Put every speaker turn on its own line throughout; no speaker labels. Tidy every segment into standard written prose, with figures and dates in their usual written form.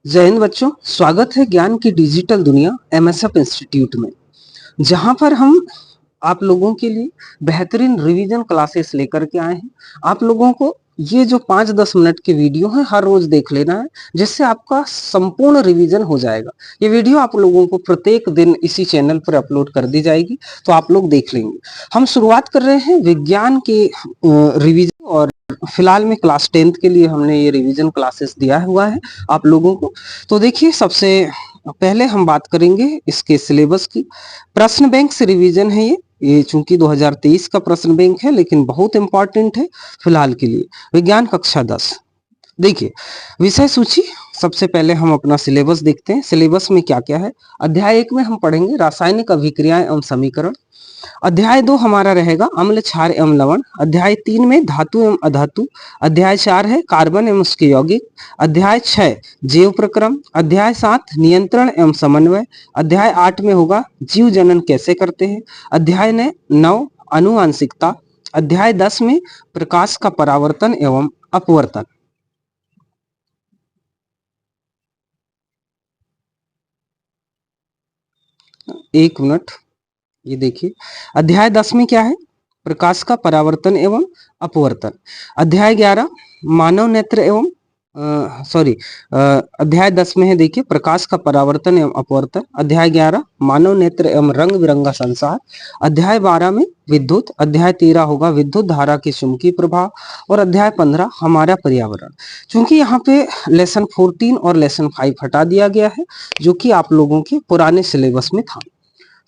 जय हिंद बच्चों, स्वागत है ज्ञान की डिजिटल दुनिया एमएसएफ इंस्टीट्यूट में, जहां पर हम आप लोगों के लिए बेहतरीन रिवीजन क्लासेस लेकर के आए हैं। आप लोगों को ये जो 5-10 मिनट के वीडियो है हर रोज देख लेना है, जिससे आपका संपूर्ण रिवीजन हो जाएगा। ये वीडियो आप लोगों को प्रत्येक दिन इसी चैनल पर अपलोड कर दी जाएगी, तो आप लोग देख लेंगे। हम शुरुआत कर रहे हैं विज्ञान के रिवीजन, और फिलहाल में क्लास 10th के लिए हमने ये रिवीजन क्लासेस दिया हुआ है आप लोगों को। तो देखिए, सबसे पहले हम बात करेंगे इसके सिलेबस की। प्रश्न बैंक से रिवीजन है ये चूंकि 2023 का प्रश्न बैंक है, लेकिन बहुत इंपॉर्टेंट है फिलहाल के लिए। विज्ञान कक्षा 10। देखिए, विषय सूची। सबसे पहले हम अपना सिलेबस देखते हैं। सिलेबस में क्या क्या है। अध्याय 1 में हम पढ़ेंगे रासायनिक अभिक्रियाएं एवं समीकरण। अध्याय 2 हमारा रहेगा अम्ल, क्षार एवं लवण। अध्याय 3 में धातु एवं अधातु। अध्याय 4 है कार्बन एवं उसके यौगिक। अध्याय 6 जैव प्रक्रम। अध्याय 7 नियंत्रण एवं समन्वय। अध्याय 8 में होगा जीव जनन कैसे करते हैं। अध्याय 9 आनुवांशिकता। अध्याय 10 में प्रकाश का परावर्तन एवं अपवर्तन। एक मिनट, ये देखिए, अध्याय 10 में क्या है, प्रकाश का परावर्तन एवं अपवर्तन। अध्याय 11 मानव नेत्र एवं अध्याय 10 में है, देखिए, प्रकाश का परावर्तन एवं अपवर्तन। अध्याय 11 मानव नेत्र एवं रंग बिरंगा संसार। अध्याय 12 में विद्युत। अध्याय 13 होगा विद्युत धारा के चुंबकीय प्रभाव। और अध्याय 15 हमारा पर्यावरण। चूंकि यहाँ पे लेसन 14 और लेसन 5 हटा दिया गया है, जो कि आप लोगों के पुराने सिलेबस में था।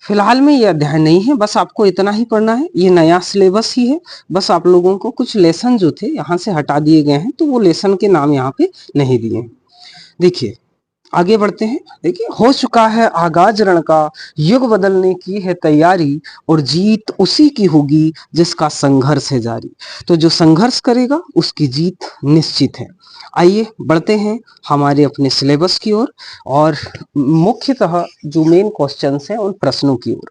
फिलहाल में ये अध्याय नहीं है, बस आपको इतना ही पढ़ना है। ये नया सिलेबस ही है, बस आप लोगों को कुछ लेसन जो थे यहाँ से हटा दिए गए हैं, तो वो लेसन के नाम यहाँ पे नहीं दिए हैं। देखिए, आगे बढ़ते हैं। देखिए, हो चुका है आगाज रण का, युग बदलने की है तैयारी, और जीत उसी की होगी जिसका संघर्ष है जारी। तो जो संघर्ष करेगा उसकी जीत निश्चित है। आइए बढ़ते हैं हमारे अपने सिलेबस की ओर, और मुख्यतः जो मेन क्वेश्चंस हैं उन प्रश्नों की ओर।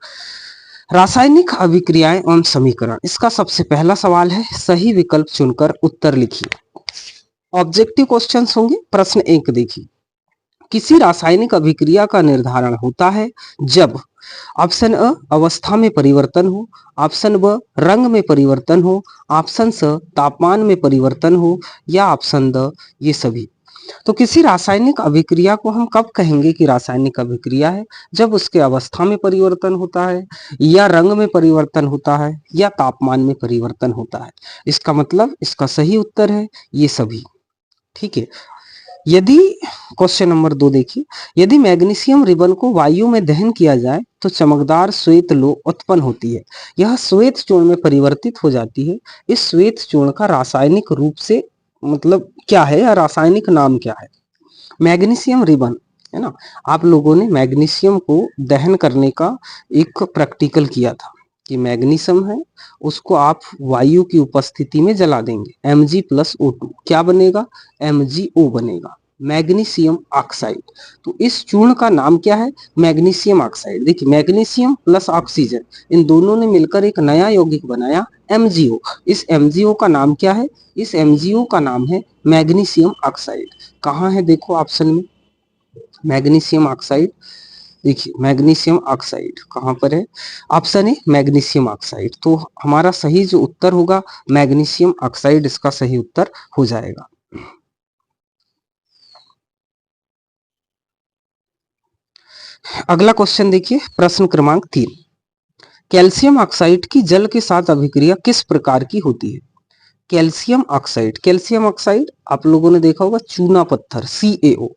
रासायनिक अभिक्रियाएं एवं समीकरण, इसका सबसे पहला सवाल है, सही विकल्प चुनकर उत्तर लिखिए। ऑब्जेक्टिव क्वेश्चंस होंगे। प्रश्न 1 देखिए, किसी रासायनिक अभिक्रिया का निर्धारण होता है जब ऑप्शन अ अवस्था में परिवर्तन हो, ऑप्शन ब रंग में परिवर्तन हो, ऑप्शन स तापमान में परिवर्तन हो, या ऑप्शन द ये सभी। तो किसी रासायनिक अभिक्रिया को हम कब कहेंगे कि रासायनिक अभिक्रिया है? जब उसके अवस्था में परिवर्तन होता है, या रंग में परिवर्तन होता है, या तापमान में परिवर्तन होता है। इसका मतलब इसका सही उत्तर है ये सभी। ठीक है। यदि क्वेश्चन नंबर 2 देखिए, यदि मैग्नीशियम रिबन को वायु में दहन किया जाए तो चमकदार श्वेत लो उत्पन्न होती है। यह श्वेत चूर्ण में परिवर्तित हो जाती है। इस श्वेत चूर्ण का रासायनिक रूप से मतलब क्या है, या रासायनिक नाम क्या है? मैग्नीशियम रिबन है ना। आप लोगों ने मैग्नीशियम को दहन करने का एक प्रैक्टिकल किया था कि मैग्नीशियम है उसको आप वायु की उपस्थिति में जला देंगे, Mg+O2 क्या बनेगा? MgO बनेगा, मैग्नीशियम ऑक्साइड। तो इस चूर्ण का नाम क्या है? Magnesium oxide. देखिए, मैग्नीशियम प्लस ऑक्सीजन, इन दोनों ने मिलकर एक नया यौगिक बनाया MgO। इस MgO का नाम क्या है? इस MgO का नाम है मैग्नीशियम ऑक्साइड। कहाँ है देखो ऑप्शन में, मैग्नीशियम ऑक्साइड। देखिए, मैग्नीशियम ऑक्साइड कहाँ पर है? ऑप्शन है मैग्नीशियम ऑक्साइड। तो हमारा सही जो उत्तर होगा मैग्नीशियम ऑक्साइड, इसका सही उत्तर हो जाएगा। अगला क्वेश्चन देखिए, प्रश्न क्रमांक 3, कैल्शियम ऑक्साइड की जल के साथ अभिक्रिया किस प्रकार की होती है? कैल्शियम ऑक्साइड, कैल्शियम ऑक्साइड आप लोगों ने देखा होगा चूना पत्थर CaO।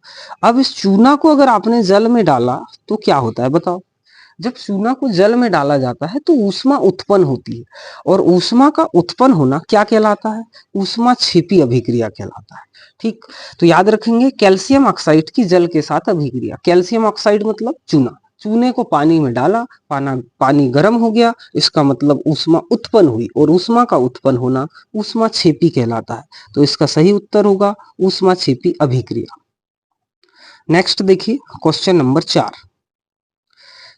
अब इस चूना को अगर आपने जल में डाला तो क्या होता है बताओ? जब चूना को जल में डाला जाता है तो ऊष्मा उत्पन्न होती है, और ऊष्मा का उत्पन्न होना क्या कहलाता है? ऊष्मा छेपी अभिक्रिया कहलाता है। ठीक, तो याद रखेंगे कैल्शियम ऑक्साइड की जल के साथ अभिक्रिया। कैल्शियम ऑक्साइड मतलब चूना, चूने को पानी में डाला, पानी गर्म हो गया, इसका मतलब ऊष्मा उत्पन्न हुई, और ऊष्मा का उत्पन्न होना ऊष्मा छेपी कहलाता है। तो इसका सही उत्तर होगा ऊष्मा छेपी अभिक्रिया। नेक्स्ट देखिए, क्वेश्चन नंबर 4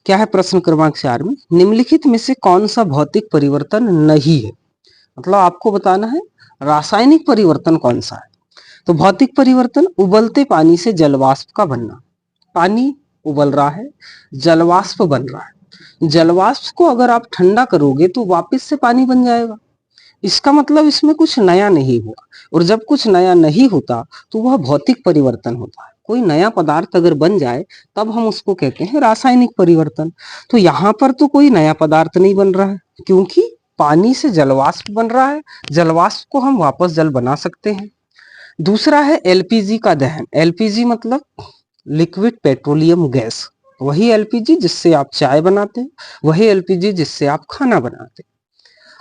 क्या है? प्रश्न क्रमांक 4 में, निम्नलिखित में से कौन सा भौतिक परिवर्तन नहीं है? मतलब आपको बताना है रासायनिक परिवर्तन कौन सा है। तो भौतिक परिवर्तन, उबलते पानी से जलवाष्प का बनना। पानी उबल रहा है, जलवाष्प बन रहा है। जलवाष्प को अगर आप ठंडा करोगे तो वापस से पानी बन जाएगा। इसका मतलब इसमें कुछ नया नहीं हुआ, और जब कुछ नया नहीं होता तो वह भौतिक परिवर्तन होता है। कोई नया पदार्थ अगर बन जाए तब हम उसको कहते हैं रासायनिक परिवर्तन। तो यहाँ पर तो कोई नया पदार्थ नहीं बन रहा है, क्योंकि पानी से जलवाष्प बन रहा है। जलवाष्प को हम वापस जल बना सकते हैं। दूसरा है एलपीजी का दहन। एलपीजी मतलब लिक्विड पेट्रोलियम गैस। वही एलपीजी जिससे आप चाय बनाते हैं, वही एलपीजी जिससे आप खाना बनाते हैं।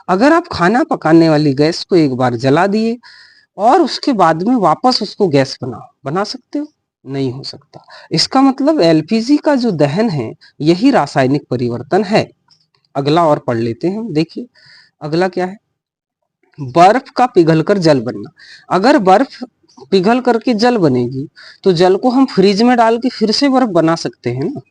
अगर आप खाना पकाने वाली गैस को एक बार जला दिए और उसके बाद में वापस उसको गैस बना सकते हो? नहीं हो सकता। इसका मतलब एलपीजी का जो दहन है यही रासायनिक परिवर्तन है। अगला और पढ़ लेते हैं हम। देखिए अगला क्या है, बर्फ का पिघलकर जल बनना। अगर बर्फ पिघल करके जल बनेगी तो जल को हम फ्रिज में डाल के फिर से बर्फ बना सकते हैं ना,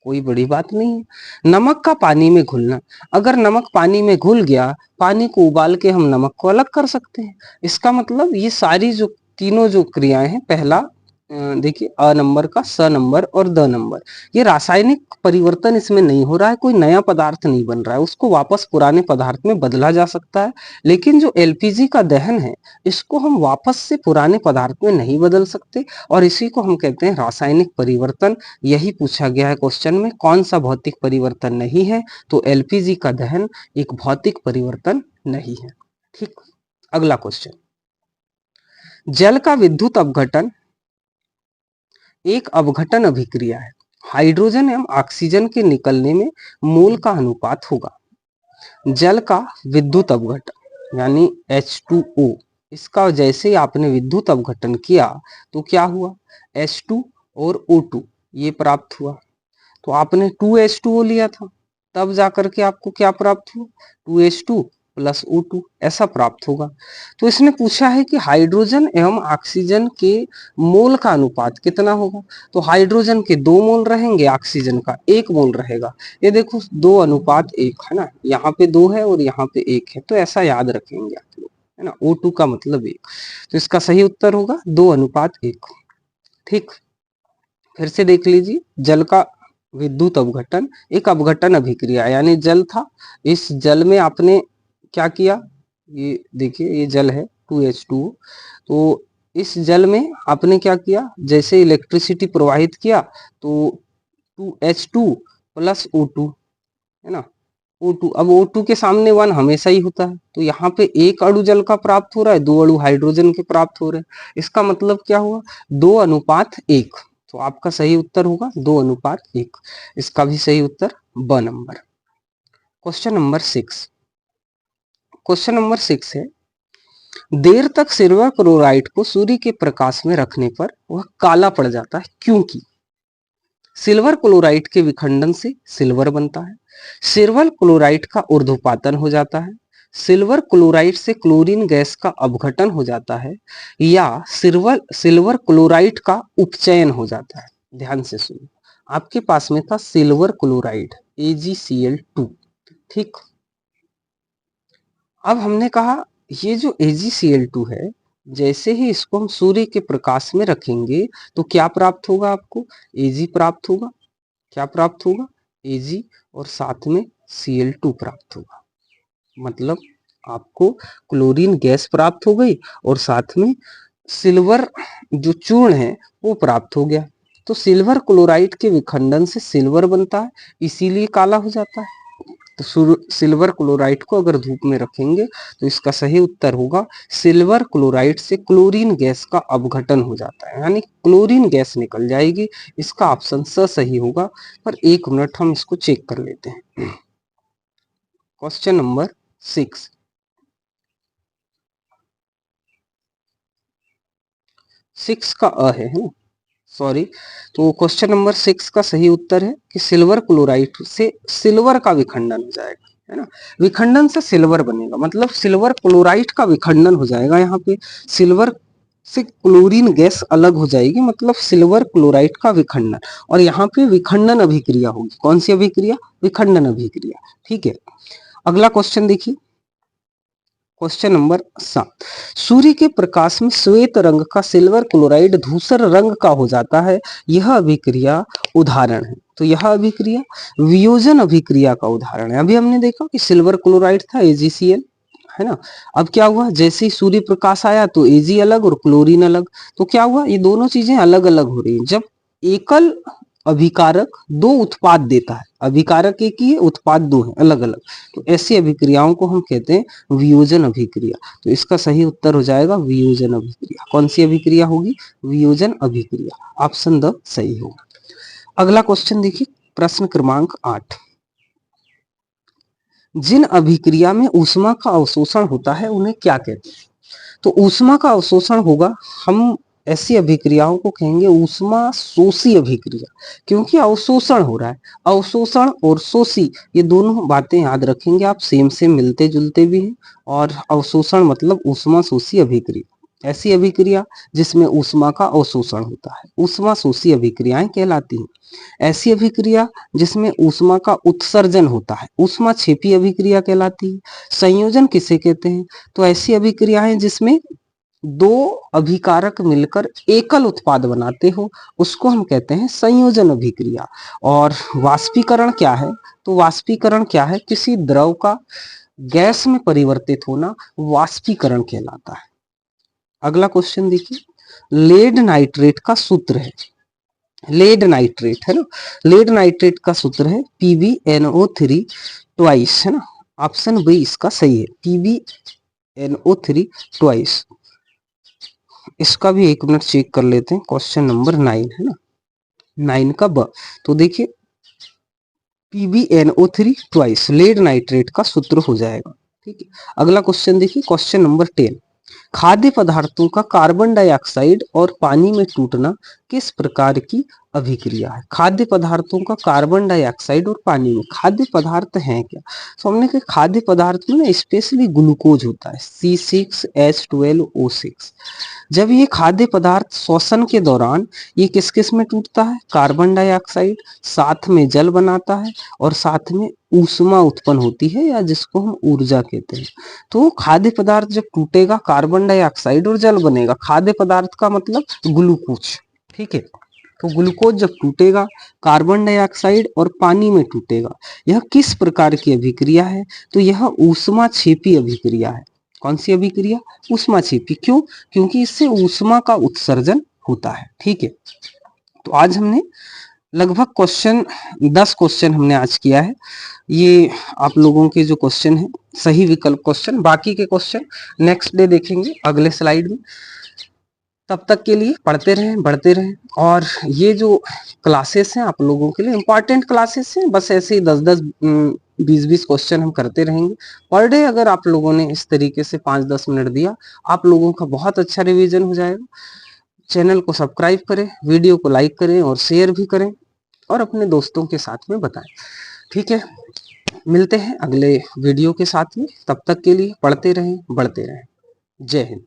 कोई बड़ी बात नहीं है। नमक का पानी में घुलना। अगर नमक पानी में घुल गया, पानी को उबाल के हम नमक को अलग कर सकते हैं। इसका मतलब ये सारी जो तीनों जो क्रियाएं हैं, पहला देखिए अ नंबर का, स नंबर और द नंबर, ये रासायनिक परिवर्तन इसमें नहीं हो रहा है। कोई नया पदार्थ नहीं बन रहा है, उसको वापस पुराने पदार्थ में बदला जा सकता है। लेकिन जो एलपीजी का दहन है इसको हम वापस से पुराने पदार्थ में नहीं बदल सकते, और इसी को हम कहते हैं रासायनिक परिवर्तन। यही पूछा गया है क्वेश्चन में, कौन सा भौतिक परिवर्तन नहीं है? तो एलपीजी का दहन एक भौतिक परिवर्तन नहीं है। ठीक, अगला क्वेश्चन, जल का विद्युत अपघटन एक अपघटन अभिक्रिया है। हाइड्रोजन एवं ऑक्सीजन के निकलने में मोल का अनुपात होगा। जल का विद्युत अपघटन यानी H2O, इसका जैसे ही आपने विद्युत अपघटन किया तो क्या हुआ, H2 और O2 ये प्राप्त हुआ। तो आपने 2H2O लिया था, तब जाकर के आपको क्या प्राप्त हुआ, 2H2 प्लस O2 ऐसा प्राप्त होगा। तो इसने पूछा है कि हाइड्रोजन एवं ऑक्सीजन के मोल का अनुपात कितना होगा। तो हाइड्रोजन के 2 मोल रहेंगे, ऑक्सीजन का 1 मोल रहेगा। ये देखो 2:1 है ना, यहाँ पे 2 है और यहाँ पे 1 है, तो ऐसा याद रखेंगे आप लोग, है ना। O2 का मतलब 1, तो इसका सही उत्तर होगा 2:1। ठीक, फिर से देख लीजिए, जल का विद्युत अपघटन एक अपघटन अभिक्रिया, यानी जल था, इस जल में आपने क्या किया, ये देखिए ये जल है 2H2O, तो इस जल में आपने क्या किया, जैसे इलेक्ट्रिसिटी प्रवाहित किया तो 2H2 प्लस O2, है ना, O2। अब O2 के सामने 1 हमेशा ही होता है, तो यहाँ पे 1 अणु जल का प्राप्त हो रहा है, 2 अणु हाइड्रोजन के प्राप्त हो रहे हैं। इसका मतलब क्या हुआ, 2:1। तो आपका सही उत्तर होगा 2:1। इसका भी सही उत्तर ब number. Question number 6। Question number 6 है, देर तक सिल्वर क्लोराइड को सूर्य के प्रकाश में रखने पर वह काला पड़ जाता है, क्योंकि सिल्वर क्लोराइड के विखंडन से सिल्वर बनता है, सिल्वर क्लोराइड का ऊर्ध्वपातन हो जाता है, सिल्वर क्लोराइड से क्लोरीन गैस का अपघटन हो जाता है, या सिल्वर क्लोराइड का उपचयन हो जाता है। ध्यान से सुनो, आपके पास में था सिल्वर क्लोराइड AgCl2। ठीक, अब हमने कहा ये जो AgCl2 है, जैसे ही इसको हम सूर्य के प्रकाश में रखेंगे तो क्या प्राप्त होगा, आपको Ag प्राप्त होगा। क्या प्राप्त होगा, Ag, और साथ में Cl2 प्राप्त होगा। मतलब आपको क्लोरीन गैस प्राप्त हो गई और साथ में सिल्वर जो चूर्ण है वो प्राप्त हो गया। तो सिल्वर क्लोराइड के विखंडन से सिल्वर बनता है, इसीलिए काला हो जाता है। तो सिल्वर क्लोराइड को अगर धूप में रखेंगे तो इसका सही उत्तर होगा सिल्वर क्लोराइड से क्लोरीन गैस का अपघटन हो जाता है, यानी क्लोरीन गैस निकल जाएगी। इसका ऑप्शन स सही होगा। पर 1 मिनट हम इसको चेक कर लेते हैं। क्वेश्चन नंबर 6, 6 का अ है ना, सॉरी। तो क्वेश्चन नंबर 6 का सही उत्तर है कि सिल्वर क्लोराइड से सिल्वर का विखंडन हो जाएगा, है ना। विखंडन से सिल्वर बनेगा, मतलब सिल्वर क्लोराइड का विखंडन हो जाएगा। यहाँ पे सिल्वर से क्लोरीन गैस अलग हो जाएगी, मतलब सिल्वर क्लोराइड का विखंडन, और यहाँ पे विखंडन अभिक्रिया होगी। कौन सी अभिक्रिया, विखंडन अभिक्रिया। ठीक है, अगला क्वेश्चन देखिए, क्वेश्चन नंबर 7, सूर्य के प्रकाश में श्वेत रंग का सिल्वर क्लोराइड धूसर रंग का हो जाता है, यह अभिक्रिया उदाहरण है। तो यह अभिक्रिया वियोजन अभिक्रिया का उदाहरण है। अभी हमने देखा कि सिल्वर क्लोराइड था AgCl, है ना। अब क्या हुआ, जैसे ही सूर्य प्रकाश आया तो Ag अलग और क्लोरीन अलग, तो क्या हुआ, ये दोनों चीजें अलग अलग हो रही हैं। जब एकल अभिकारक दो उत्पाद देता है, अभिकारक एक ही है, उत्पाद दो है अलग अलग, तो ऐसी अभिक्रियाओं को हम कहते हैं वियोजन अभिक्रिया। तो इसका सही उत्तर हो जाएगा वियोजन अभिक्रिया। कौन सी अभिक्रिया होगी, वियोजन अभिक्रिया, ऑप्शन द सही होगा। अगला क्वेश्चन देखिए, प्रश्न क्रमांक 8, जिन अभिक्रिया में ऊष्मा का अवशोषण होता है उन्हें क्या कहते हैं। तो ऊष्मा का अवशोषण होगा, हम ऐसी अभिक्रियाओं को कहेंगे ऊष्मा शोषी अभिक्रिया, क्योंकि अवशोषण हो रहा है। अवशोषण और शोषी ये दोनों बातें याद रखेंगे आप, सेम सेम मिलते जुलते भी हैं। और अवशोषण मतलब ऊष्मा शोषी अभिक्रिया, ऐसी अभिक्रिया जिसमें ऊष्मा का अवशोषण होता है ऊष्मा शोषी अभिक्रियाएं कहलाती हैं। ऐसी अभिक्रिया जिसमें ऊष्मा का उत्सर्जन होता है ऊष्मा क्षेपी अभिक्रिया कहलाती है। संयोजन किसे कहते हैं, तो ऐसी अभिक्रियाएं जिसमें दो अभिकारक मिलकर एकल उत्पाद बनाते हो उसको हम कहते हैं संयोजन अभिक्रिया। और वाष्पीकरण क्या है, तो वाष्पीकरण क्या है, किसी द्रव का गैस में परिवर्तित होना वाष्पीकरण कहलाता है। अगला क्वेश्चन देखिए, लेड नाइट्रेट का सूत्र है, लेड नाइट्रेट है ना, लेड नाइट्रेट का सूत्र है PbNO3 ट्वाइस, है ना। ऑप्शन बी इसका सही है, PbNO3 ट्वाइस। इसका भी एक मिनट चेक कर लेते हैं, क्वेश्चन नंबर 9 है ना, 9 का ब। तो देखिए PbNO3 ट्वाइस लेड नाइट्रेट का सूत्र हो जाएगा, ठीक है। अगला क्वेश्चन देखिए, क्वेश्चन नंबर 10, खाद्य पदार्थों का कार्बन डाइऑक्साइड और पानी में टूटना किस प्रकार की अभिक्रिया है। खाद्य पदार्थों का कार्बन डाइऑक्साइड और पानी में, खाद्य पदार्थ हैं क्या, तो हमने कहा खाद्य पदार्थ में ना स्पेशली ग्लूकोज होता है C6H12O6। जब ये खाद्य पदार्थ श्वसन के दौरान ये किस किस में टूटता है, कार्बन डाइऑक्साइड, साथ में जल बनाता है और साथ में ऊष्मा उत्पन्न होती है या जिसको हम ऊर्जा कहते हैं। तो खाद्य पदार्थ जब टूटेगा कार्बन डाइऑक्साइड और जल बनेगा, खाद्य पदार्थ का मतलब ग्लूकोज, ठीक है। तो ग्लूकोज जब टूटेगा कार्बन डाइऑक्साइड और पानी में टूटेगा, यह किस प्रकार की अभिक्रिया है, तो यह ऊष्मा क्षेपी अभिक्रिया है। कौन सी अभिक्रिया, ऊष्मा क्षेपी। क्यों, क्योंकि इससे ऊष्मा का उत्सर्जन होता है, ठीक है। तो आज हमने लगभग 10 क्वेश्चन हमने आज किया है। ये आप लोगों के जो क्वेश्चन है सही विकल्प क्वेश्चन, बाकी के क्वेश्चन नेक्स्ट डे देखेंगे अगले स्लाइड में। तब तक के लिए पढ़ते रहें, बढ़ते रहें। और ये जो क्लासेस हैं आप लोगों के लिए इंपॉर्टेंट क्लासेस हैं, बस ऐसे ही 10-10 20-20 क्वेश्चन हम करते रहेंगे पर डे। अगर आप लोगों ने इस तरीके से 5-10 मिनट दिया, आप लोगों का बहुत अच्छा रिवीजन हो जाएगा। चैनल को सब्सक्राइब करें, वीडियो को लाइक करें और शेयर भी करें और अपने दोस्तों के साथ में बताएं, ठीक है। मिलते हैं अगले वीडियो के साथ में, तब तक के लिए पढ़ते रहें, बढ़ते रहें। जय हिंद।